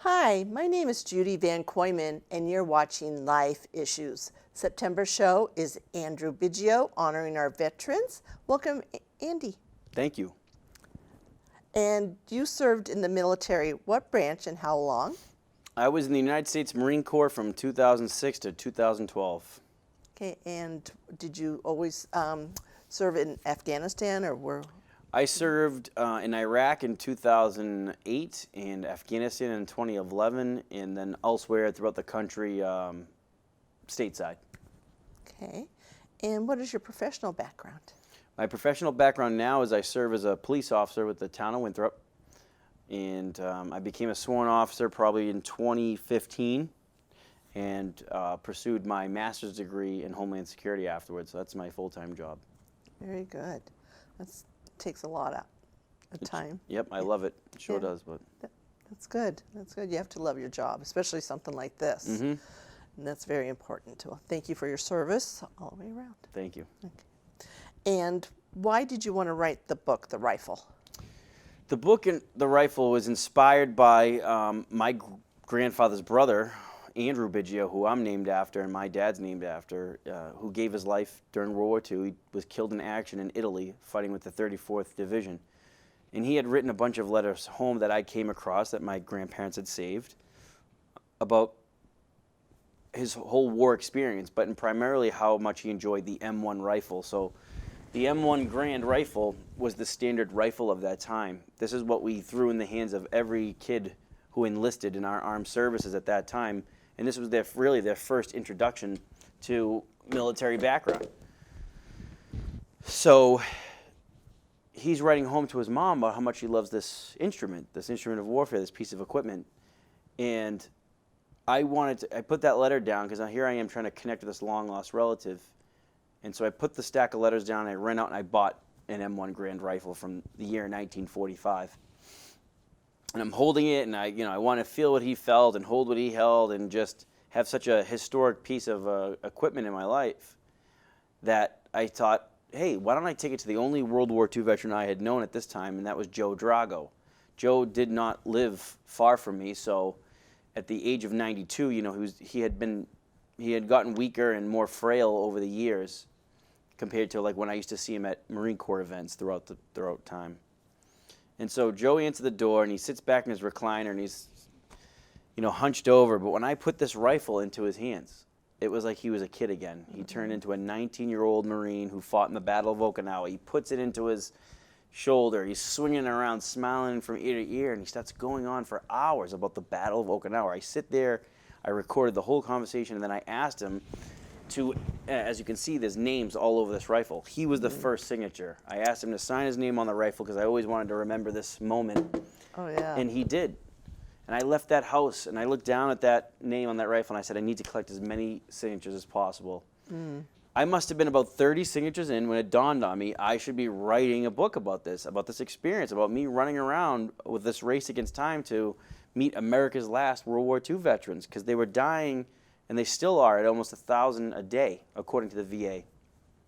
Hi, my name is Judie VanKooiman, and you're watching Life Issues. September show is Andrew Biggio, honoring our veterans. Welcome, Andy. Thank you. And you served in the military. What branch and how long? I was in the United States Marine Corps from 2006 to 2012. Okay, and did you always serve in Afghanistan or were? I served in Iraq in 2008 and Afghanistan in 2011, and then elsewhere throughout the country, stateside. Okay, and what is your professional background? My professional background now is I serve as a police officer with the town of Winthrop, and I became a sworn officer probably in 2015 and pursued my master's degree in Homeland Security afterwards, so that's my full-time job. Very good. That takes a lot of time. Yep, I love it. It sure does. But That's good. That's good. You have to love your job, especially something like this. Mm-hmm. And that's very important too. Thank you for your service all the way around. Thank you. Okay. And why did you want to write the book, The Rifle? The book, The Rifle, was inspired by my grandfather's brother, Andrew Biggio, who I'm named after and my dad's named after, who gave his life during World War II. He was killed in action in Italy, fighting with the 34th Division. And he had written a bunch of letters home that I came across that my grandparents had saved about his whole war experience, but primarily how much he enjoyed the M1 rifle. So the M1 Grand rifle was the standard rifle of that time. This is what we threw in the hands of every kid who enlisted in our armed services at that time. And this was really their first introduction to military background. So he's writing home to his mom about how much he loves this instrument of warfare, this piece of equipment. And I put that letter down because here I am trying to connect with this long-lost relative. And so I put the stack of letters down, and I ran out and I bought an M1 Grand rifle from the year 1945. And I'm holding it, and I want to feel what he felt and hold what he held and just have such a historic piece of equipment in my life that I thought, hey, why don't I take it to the only World War II veteran I had known at this time, and that was Joe Drago. Joe did not live far from me, so at the age of 92, he had gotten weaker and more frail over the years compared to like when I used to see him at Marine Corps events throughout time. And so Joe answered the door, and he sits back in his recliner, and he's, hunched over. But when I put this rifle into his hands, it was like he was a kid again. He turned into a 19-year-old Marine who fought in the Battle of Okinawa. He puts it into his shoulder. He's swinging around, smiling from ear to ear, and he starts going on for hours about the Battle of Okinawa. I sit there, I recorded the whole conversation, and then I asked him to, as you can see, there's names all over this rifle. He was the first signature. I asked him to sign his name on the rifle because I always wanted to remember this moment. Oh, yeah. And he did. And I left that house, and I looked down at that name on that rifle, and I said, I need to collect as many signatures as possible. I must have been about 30 signatures in when it dawned on me I should be writing a book about this experience, about me running around with this race against time to meet America's last World War II veterans, because they were dying, and they still are, at almost 1,000 a day, according to the VA.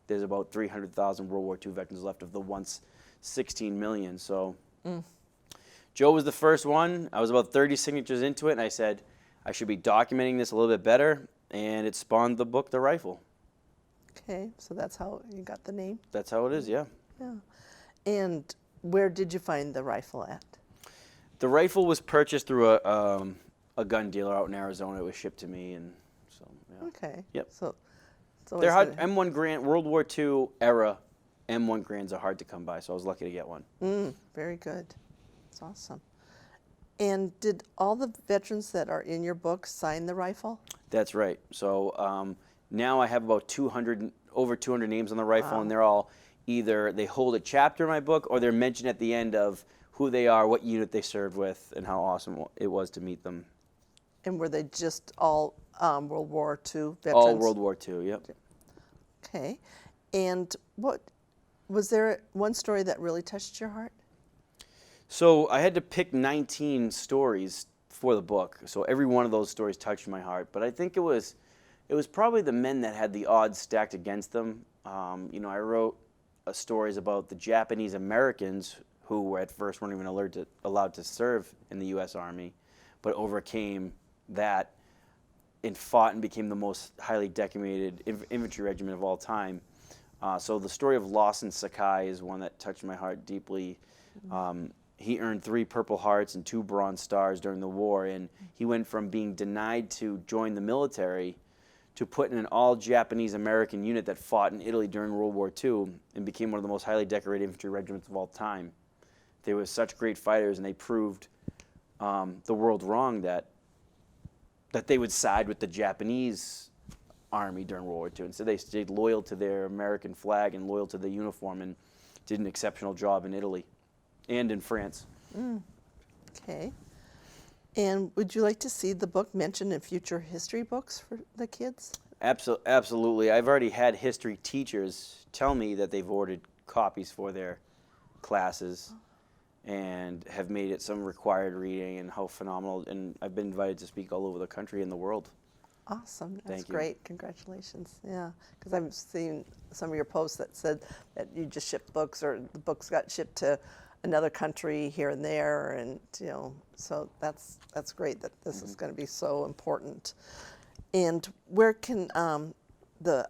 There's about 300,000 World War II veterans left of the once 16 million. So Joe was the first one. I was about 30 signatures into it, and I said, I should be documenting this a little bit better, and it spawned the book, The Rifle. Okay, so that's how you got the name? That's how it is, yeah. Yeah. And where did you find the rifle at? The rifle was purchased through a gun dealer out in Arizona. It was shipped to me, and so, yeah. Okay. Yep. So They're hard. M1 Grand, World War II era M1 Grands are hard to come by, so I was lucky to get one. Very good. That's awesome. And did all the veterans that are in your book sign the rifle? That's right. So now I have about over 200 names on the rifle, Wow. and they're all either they hold a chapter in my book or they're mentioned at the end of who they are, what unit they served with, and how awesome it was to meet them. And were they just all World War II veterans? All World War II, yep. Okay. And was there one story that really touched your heart? So I had to pick 19 stories for the book. So every one of those stories touched my heart. But I think it was probably the men that had the odds stacked against them. I wrote stories about the Japanese Americans who at first weren't even allowed to serve in the U.S. Army. but overcame that and fought and became the most highly decorated infantry regiment of all time. So the story of Lawson Sakai is one that touched my heart deeply. He earned 3 Purple Hearts and 2 Bronze Stars during the war, and he went from being denied to join the military to put in an all-Japanese American unit that fought in Italy during World War II and became one of the most highly decorated infantry regiments of all time. They were such great fighters, and they proved the world wrong that they would side with the Japanese army during World War II. Instead, they stayed loyal to their American flag and loyal to the uniform and did an exceptional job in Italy and in France. Okay. And would you like to see the book mentioned in future history books for the kids? Absolutely. I've already had history teachers tell me that they've ordered copies for their classes and have made it some required reading, and how phenomenal. And I've been invited to speak all over the country and the world. Awesome. That's Thank you. great. Congratulations. Yeah, because I've seen some of your posts that said that you just shipped books, or the books got shipped to another country here and there, and so that's great that this is going to be so important. And where can the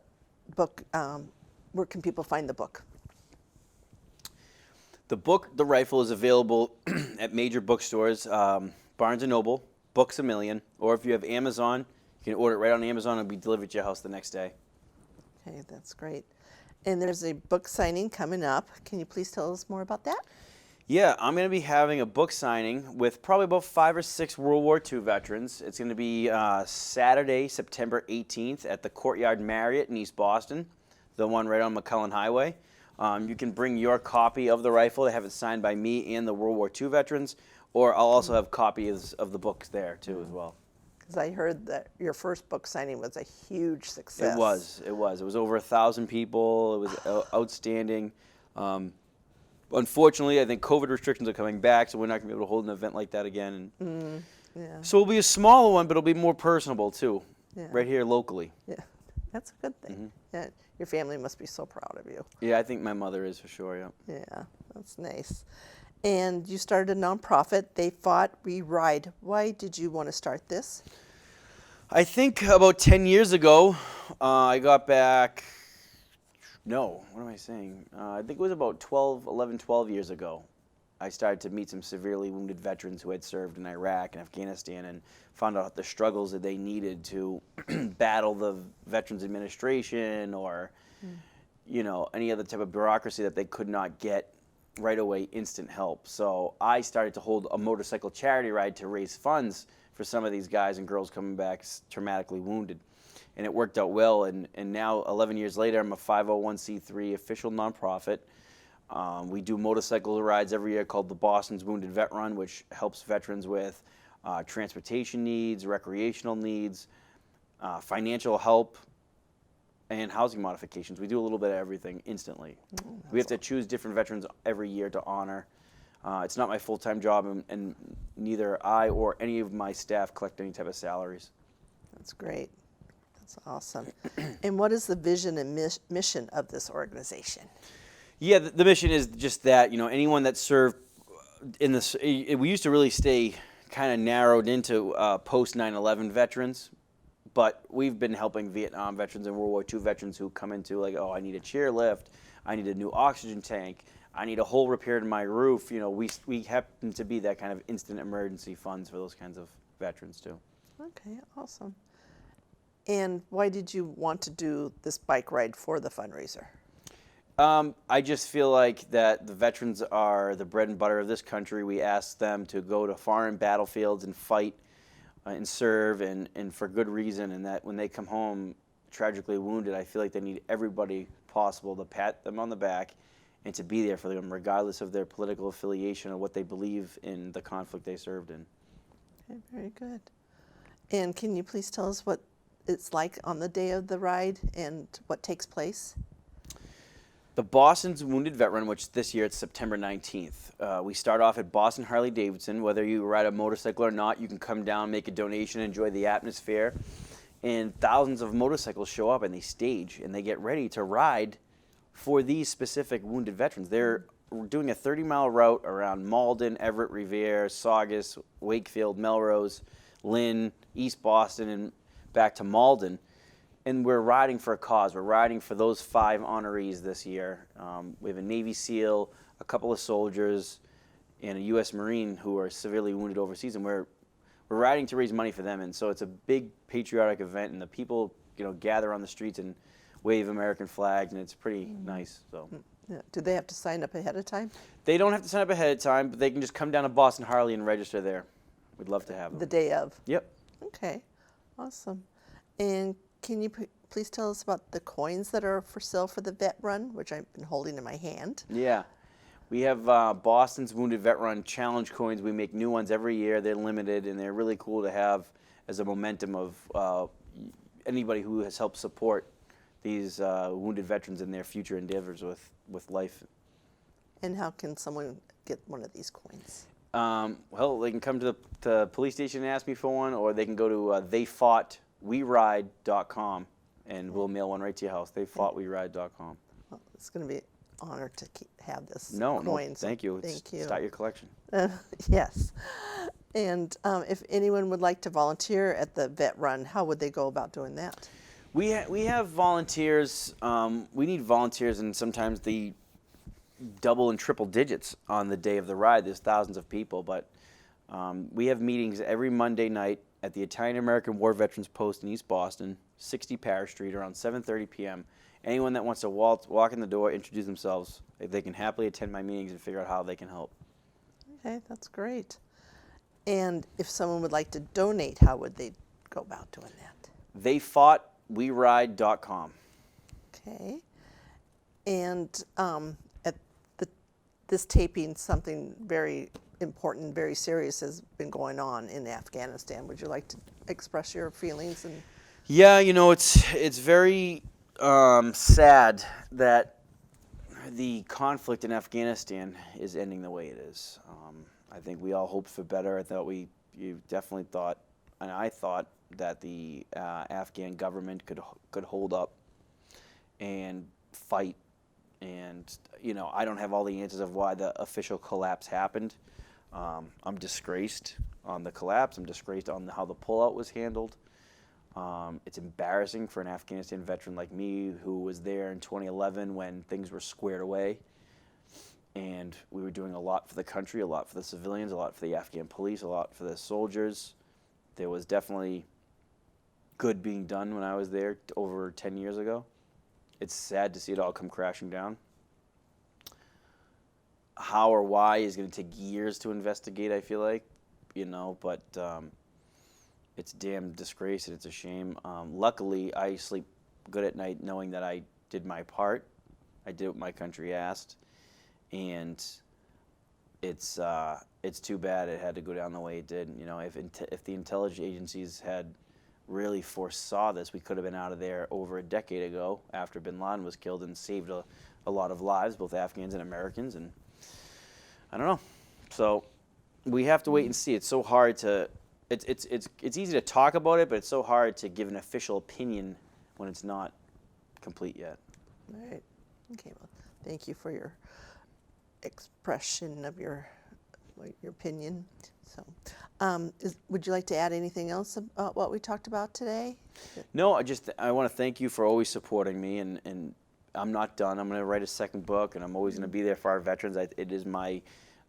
book? Where can people find the book? The book, The Rifle, is available at major bookstores, Barnes & Noble, Books A Million, or if you have Amazon, you can order it right on Amazon and it'll be delivered to your house the next day. Okay, that's great. And there's a book signing coming up. Can you please tell us more about that? Yeah, I'm going to be having a book signing with probably about 5 or 6 World War II veterans. It's going to be Saturday, September 18th at the Courtyard Marriott in East Boston, the one right on McCullen Highway. You can bring your copy of The Rifle. They have it signed by me and the World War II veterans, or I'll also have copies of the books there too as well. Because I heard that your first book signing was a huge success. It was. It was over 1,000 people. It was outstanding. Unfortunately, I think COVID restrictions are coming back, so we're not going to be able to hold an event like that again. Yeah. So it'll be a smaller one, but it'll be more personable too, Yeah. right here locally. Yeah, that's a good thing. Yeah, your family must be so proud of you. Yeah, I think my mother is for sure, yeah. Yeah, that's nice. And you started a nonprofit, They Fought, We Ride. Why did you want to start this? I think about 10 years ago, I got back, no, what am I saying? I think it was about 12 years ago. I started to meet some severely wounded veterans who had served in Iraq and Afghanistan, and found out the struggles that they needed to battle the Veterans Administration or, any other type of bureaucracy that they could not get right away instant help. So I started to hold a motorcycle charity ride to raise funds for some of these guys and girls coming back traumatically wounded. And it worked out well, and now 11 years later, I'm a 501c3 official nonprofit. We do motorcycle rides every year called the Boston's Wounded Vet Run, which helps veterans with transportation needs, recreational needs, financial help, and housing modifications. We do a little bit of everything instantly. We have to choose different veterans every year to honor. It's not my full-time job, and neither I or any of my staff collect any type of salaries. That's great. That's awesome. And what is the vision and mission of this organization? Yeah, the mission is just that, anyone that served in this, we used to really stay kind of narrowed into post 9/11 veterans, but we've been helping Vietnam veterans and World War II veterans who come into like, oh, I need a chairlift, I need a new oxygen tank, I need a hole repaired in my roof. We happen to be that kind of instant emergency funds for those kinds of veterans too. Okay, awesome. And why did you want to do this bike ride for the fundraiser? I just feel like that the veterans are the bread and butter of this country. We ask them to go to foreign battlefields and fight and serve, and for good reason, and that when they come home tragically wounded, I feel like they need everybody possible to pat them on the back and to be there for them, regardless of their political affiliation or what they believe in the conflict they served in. Okay, very good. And can you please tell us what it's like on the day of the ride and what takes place? The Boston's Wounded Vet Run, which this year it's September 19th. We start off at Boston Harley-Davidson. Whether you ride a motorcycle or not, you can come down, make a donation, enjoy the atmosphere. And thousands of motorcycles show up and they stage and they get ready to ride for these specific wounded veterans. They're we're doing a 30-mile route around Malden, Everett, Revere, Saugus, Wakefield, Melrose, Lynn, East Boston, and back to Malden. And we're riding for a cause. We're riding for those 5 honorees this year. We have a Navy SEAL, a couple of soldiers, and a U.S. Marine who are severely wounded overseas, and we're riding to raise money for them. And so it's a big patriotic event, and the people, gather on the streets and wave American flags, and it's pretty nice. So. Yeah. Do they have to sign up ahead of time? They don't have to sign up ahead of time, but they can just come down to Boston Harley and register there. We'd love to have them. The day of? Yep. Okay, awesome. And can you please tell us about the coins that are for sale for the vet run, which I've been holding in my hand? Yeah. We have Boston's Wounded Vet Run Challenge coins. We make new ones every year. They're limited, and they're really cool to have as a momentum of anybody who has helped support these wounded veterans in their future endeavors with life. And how can someone get one of these coins? Well, they can come to the police station and ask me for one, or they can go to theyfoughtweride.com, and we'll mail one right to your house. Theyfoughtweride.com. Well, it's going to be an honor to have this No, coin. thank you. Thank you. Start your collection. Yes. And if anyone would like to volunteer at the vet run, how would they go about doing that? We have volunteers. We need volunteers, and sometimes the double and triple digits on the day of the ride. There's thousands of people, but we have meetings every Monday night at the Italian American War Veterans Post in East Boston, 60 Parish Street, around 7:30 p.m. Anyone that wants to walk in the door, introduce themselves, they can happily attend my meetings and figure out how they can help. Okay, that's great. And if someone would like to donate, how would they go about doing that? Theyfoughtweride.com. Okay. And at this taping, something very important, very serious has been going on in Afghanistan. Would you like to express your feelings? And Yeah, it's very sad that the conflict in Afghanistan is ending the way it is. I think we all hoped for better. I thought you definitely thought, and I thought that the Afghan government could hold up and fight. And I don't have all the answers of why the official collapse happened. I'm disgraced on the collapse. I'm disgraced on how the pullout was handled. It's embarrassing for an Afghanistan veteran like me who was there in 2011 when things were squared away. And we were doing a lot for the country, a lot for the civilians, a lot for the Afghan police, a lot for the soldiers. There was definitely good being done when I was there over 10 years ago. It's sad to see it all come crashing down. How or why is going to take years to investigate, I feel like, but it's a damn disgrace and it's a shame. Luckily, I sleep good at night knowing that I did my part. I did what my country asked. And it's too bad it had to go down the way it did. If the intelligence agencies had really foresaw this, we could have been out of there over a decade ago after bin Laden was killed and saved a lot of lives, both Afghans and Americans. And I don't know. So we have to wait and see. It's so hard to. It's easy to talk about it, but it's so hard to give an official opinion when it's not complete yet. all right. Okay. Well, thank you for your expression of your opinion. So, would you like to add anything else about what we talked about today? No, I want to thank you for always supporting me, and I'm not done. I'm going to write a second book, and I'm always going to be there for our veterans. It is my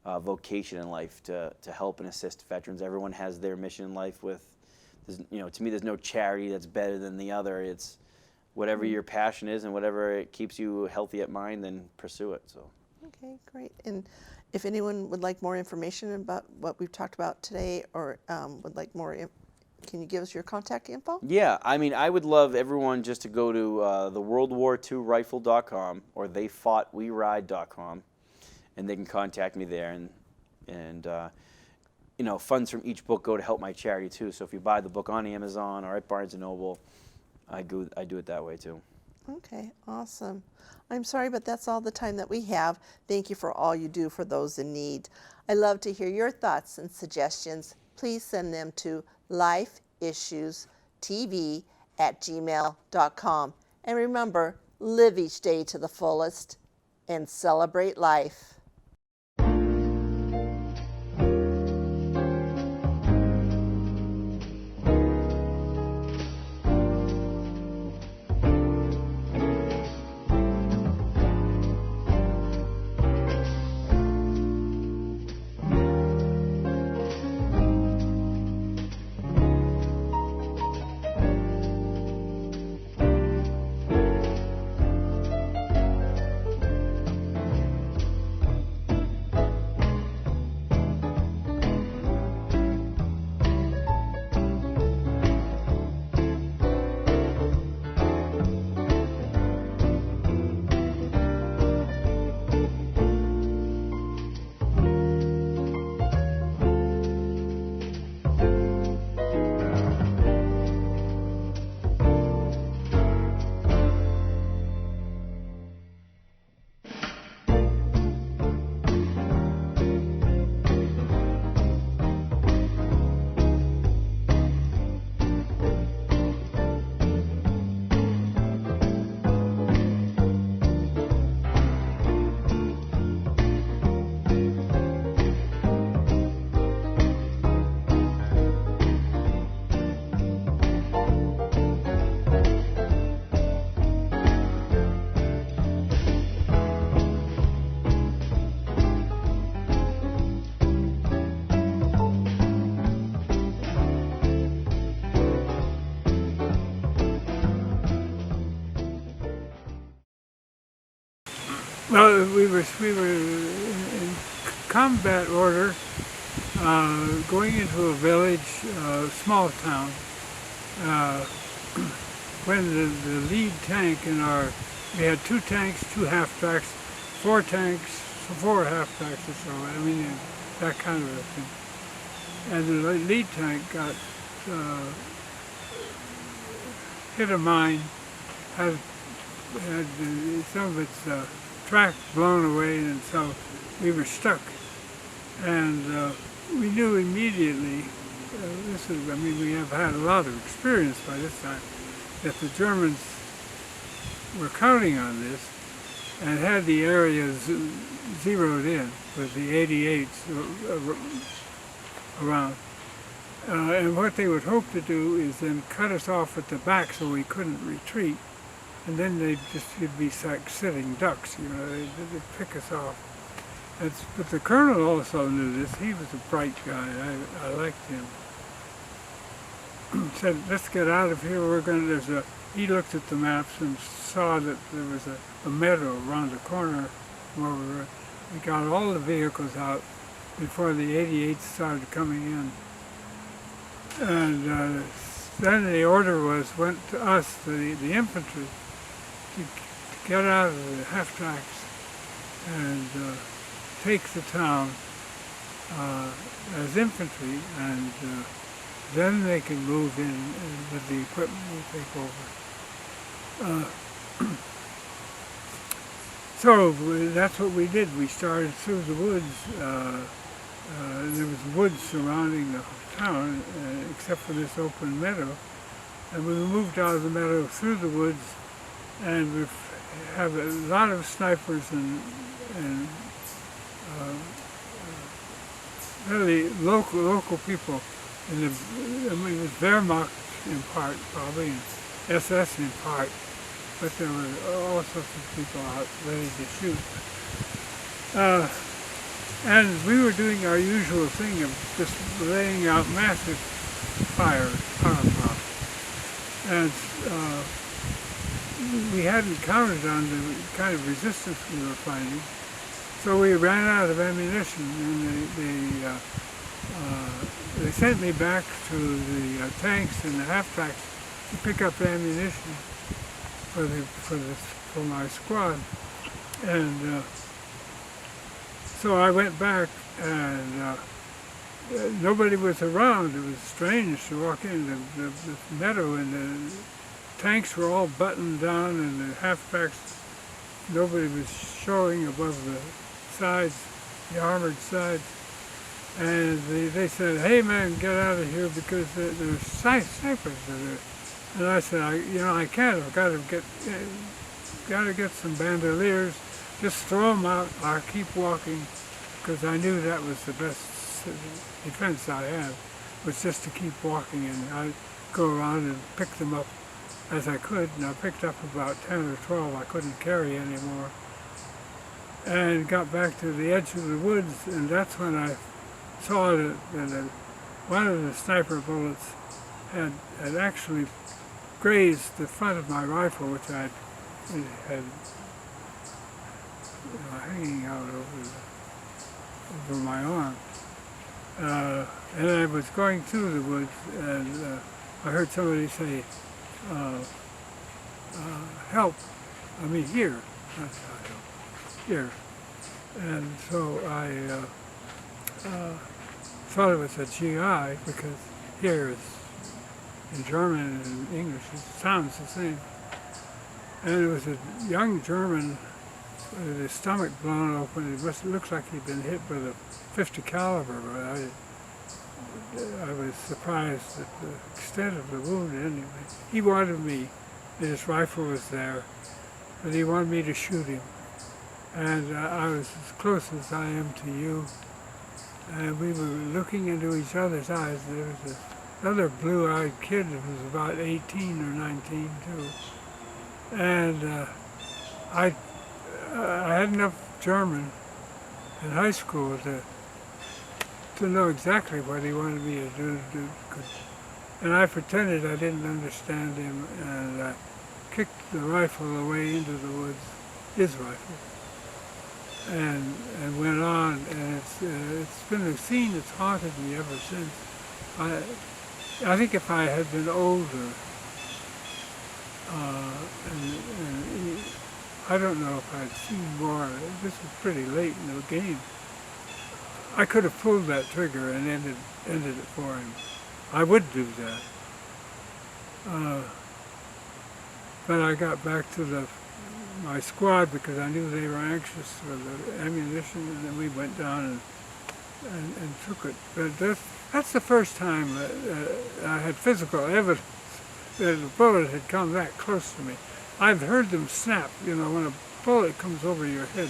vocation in life to help and assist veterans. Everyone has their mission in life. To me, there's no charity that's better than the other. It's whatever your passion is, and whatever it keeps you healthy at mind, then pursue it. So. Okay, great. And if anyone would like more information about what we've talked about today, or would like more, can you give us your contact info? Yeah, I would love everyone just to go to the WorldWar2Rifle.com or theyfoughtweride.com, and they can contact me there. And funds from each book go to help my charity too. So if you buy the book on Amazon or at Barnes & Noble, I do it that way too. Okay, awesome. I'm sorry, but that's all the time that we have. Thank you for all you do for those in need. I love to hear your thoughts and suggestions. Please send them to lifeissuestv@gmail.com. And remember, live each day to the fullest and celebrate life. Well, we were in combat order, going into a village, small town. Uh, when the lead tank in we had 2 tanks, 2 half tracks, 4 tanks, 4 half tracks or so. I mean, that kind of a thing. And the lead tank got hit a mine, had some of its track blown away, and so we were stuck. And we knew immediately, we have had a lot of experience by this time, that the Germans were counting on this and had the areas zeroed in with the 88s around. And what they would hope to do is then cut us off at the back so we couldn't retreat. And then it'd be like sitting ducks, they'd pick us off. But the colonel also knew this. He was a bright guy. I liked him. Said, let's get out of here. He looked at the maps and saw that there was a meadow around the corner where we got all the vehicles out before the 88s started coming in. And then the order went to us, the infantry, to get out of the half tracks and take the town as infantry, and then they can move in with the equipment we take over. So that's what we did. We started through the woods. There was woods surrounding the town, except for this open meadow. And we moved out of the meadow through the woods, and we have a lot of snipers and really local people. It was Wehrmacht in part, probably, and SS in part, but there were all sorts of people out ready to shoot. And we were doing our usual thing of just laying out massive power power. And we hadn't counted on the kind of resistance we were finding, so we ran out of ammunition, and they sent me back to the tanks and the half-tracks to pick up ammunition for my squad. And so I went back, and nobody was around. It was strange to walk in the meadow, and the tanks were all buttoned down, and the half-tracks, nobody was showing above the sides, the armored sides. And they said, "Hey man, get out of here because there's snipers there." And I said, I can't. I've got to get some bandoliers. Just throw them out. I'll keep walking, because I knew that was the best defense I had, was just to keep walking, and I'd go around and pick them up as I could. And I picked up about 10 or 12 I couldn't carry anymore, and got back to the edge of the woods, and that's when I saw that one of the sniper bullets had actually grazed the front of my rifle, which I had hanging out over my arm. And I was going through the woods, and I heard somebody say, "Help! I mean, here." That's how here. And so I thought it was a GI, because here is, in German and English, it sounds the same. And it was a young German with his stomach blown open. It looks like he'd been hit with a 50 caliber, but I was surprised at the extent of the wound anyway. He wanted me, his rifle was there, but he wanted me to shoot him. And I was as close as I am to you. And we were looking into each other's eyes. There was this other blue-eyed kid who was about 18 or 19 too. And I had enough German in high school to know exactly what he wanted me to do. And I pretended I didn't understand him, and I kicked the rifle away into the woods, his rifle. and went on, and it's been a scene that's haunted me ever since. I think if I had been older, and I don't know if I'd seen more. This was pretty late in the game. I could have pulled that trigger and ended it for him. I would do that. But I got back to my squad because I knew they were anxious for the ammunition, and then we went down and took it. But that's the first time I had physical evidence that a bullet had come that close to me. I've heard them snap, when a bullet comes over your head,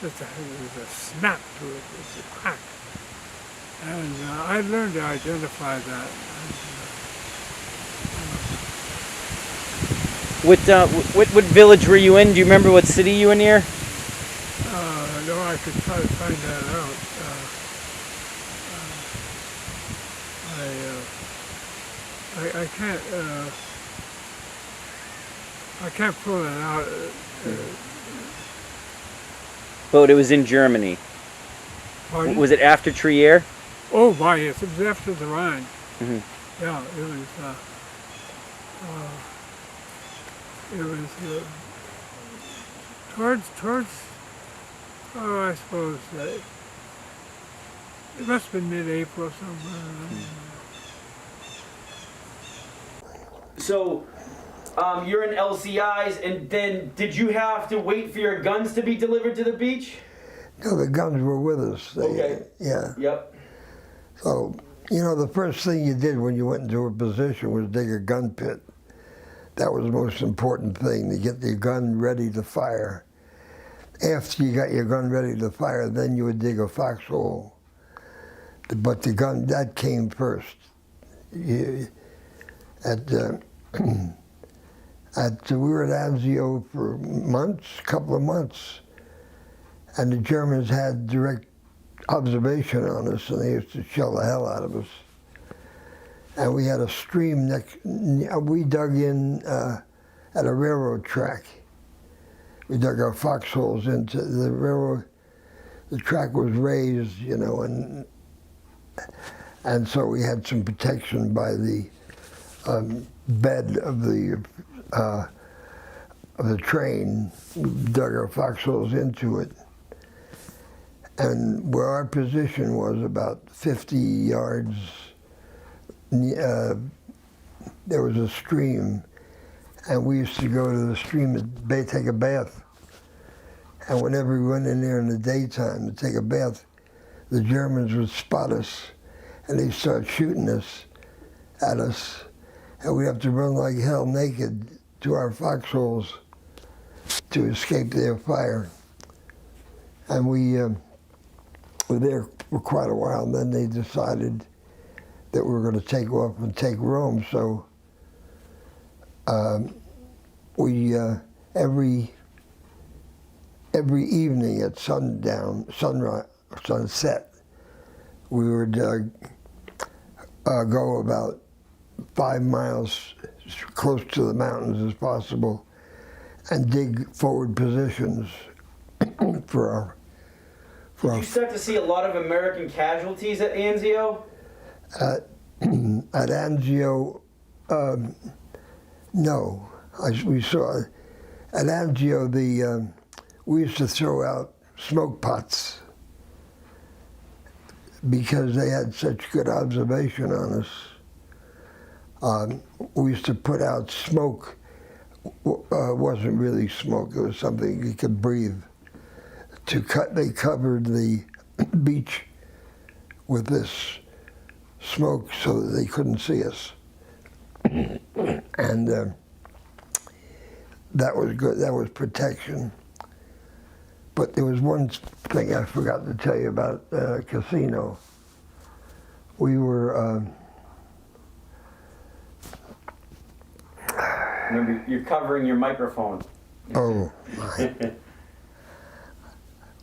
there's a snap to it, it's a crack. And I learned to identify that. What village were you in? Do you remember what city you were near? No, I could try to find that out. I can't pull it out. But it was in Germany. Pardon? Was it after Trier? Oh, why, yes, it was after the Rhine. Mm-hmm. Yeah, it was towards, I suppose, it must have been mid-April somewhere. So, you're in LCIs, and then did you have to wait for your guns to be delivered to the beach? No, the guns were with us. Okay. Yeah. Yep. So, the first thing you did when you went into a position was dig a gun pit. That was the most important thing, to get your gun ready to fire. After you got your gun ready to fire, then you would dig a foxhole. But the gun, that came first. We were at Anzio for a couple of months, and the Germans had direct observation on us, and they used to shell the hell out of us. And we had a stream we dug in at a railroad track. We dug our foxholes into the railroad. The track was raised, and so we had some protection by the bed of the train. We dug our foxholes into it. And where our position was, about 50 yards, there was a stream, and we used to go to the stream to take a bath. And whenever we went in there in the daytime to take a bath, the Germans would spot us, and they'd start shooting at us, and we'd have to run like hell naked to our foxholes to escape their fire. And we were there for quite a while, and then they decided that we were going to take off and take Rome. So we every evening at sunset, we would go about 5 miles close to the mountains as possible and dig forward positions for our. Did you start to see a lot of American casualties at Anzio? At Anzio, no. We saw at Anzio we used to throw out smoke pots because they had such good observation on us. We used to put out smoke. Wasn't really smoke. It was something you could breathe. They covered the beach with this smoke so that they couldn't see us. And that was good. That was protection. But there was one thing I forgot to tell you about casino. We were. Remember, you're covering your microphone. Oh, my.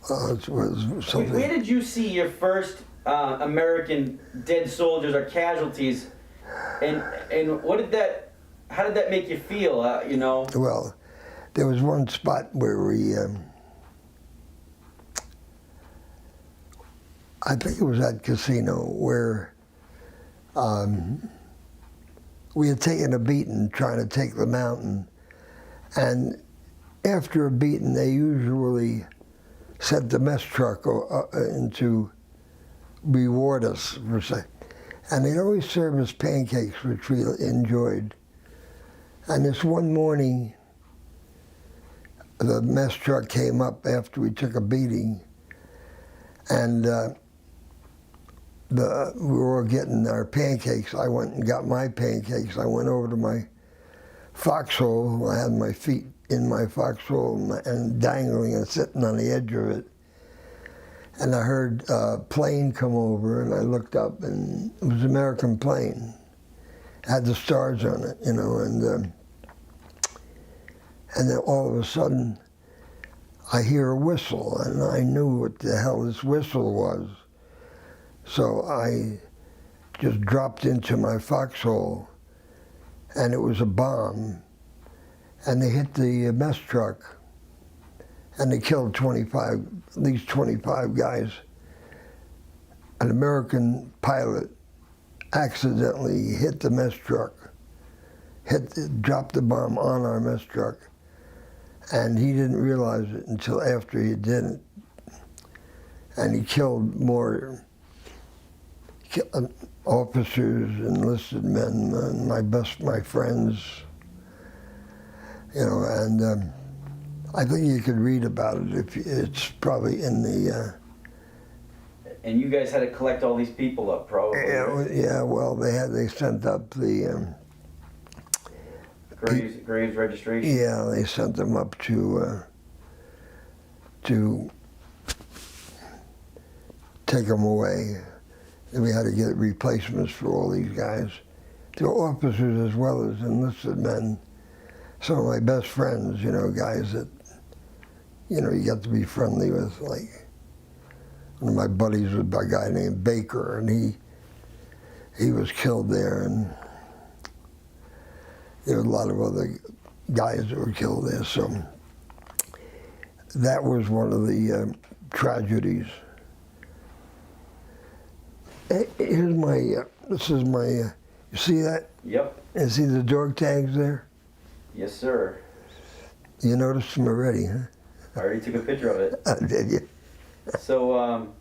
It was something. Where did you see your first American dead soldiers or casualties, and how did that make you feel? Well, there was one spot where we I think it was that casino where we had taken a beating trying to take the mountain. And after a beating, they usually sent the mess truck in to reward us, per se. And they'd always serve us pancakes, which we enjoyed. And this one morning, the mess truck came up after we took a beating, and we were all getting our pancakes. I went and got my pancakes. I went over to my foxhole. I had my feet in my foxhole and dangling and sitting on the edge of it. And I heard a plane come over, and I looked up, and it was an American plane. It had the stars on it, you know, and then all of a sudden, I hear a whistle, and I knew what the hell this whistle was. So I just dropped into my foxhole, and it was a bomb, and they hit the mess truck, and they killed at least 25 guys. An American pilot accidentally hit the mess truck, dropped the bomb on our mess truck, and he didn't realize it until after he did it. And he killed more officers, enlisted men, and my friends, you know, and I think you could read about it if it's probably in the. And you guys had to collect all these people up, probably. Yeah. Well, they sent up the. Graves registration. Yeah, they sent them up to take them away. And we had to get replacements for all these guys. They were officers as well as enlisted men. Some of my best friends, you know, guys that, you know, you got to be friendly with. Like, one of my buddies was a guy named Baker, and he was killed there, and there were a lot of other guys that were killed there. So that was one of the tragedies. Here's my, this is my, you see that? Yep. You see the dog tags there? Yes, sir. You noticed them already, huh? I already took a picture of it. Did you? So,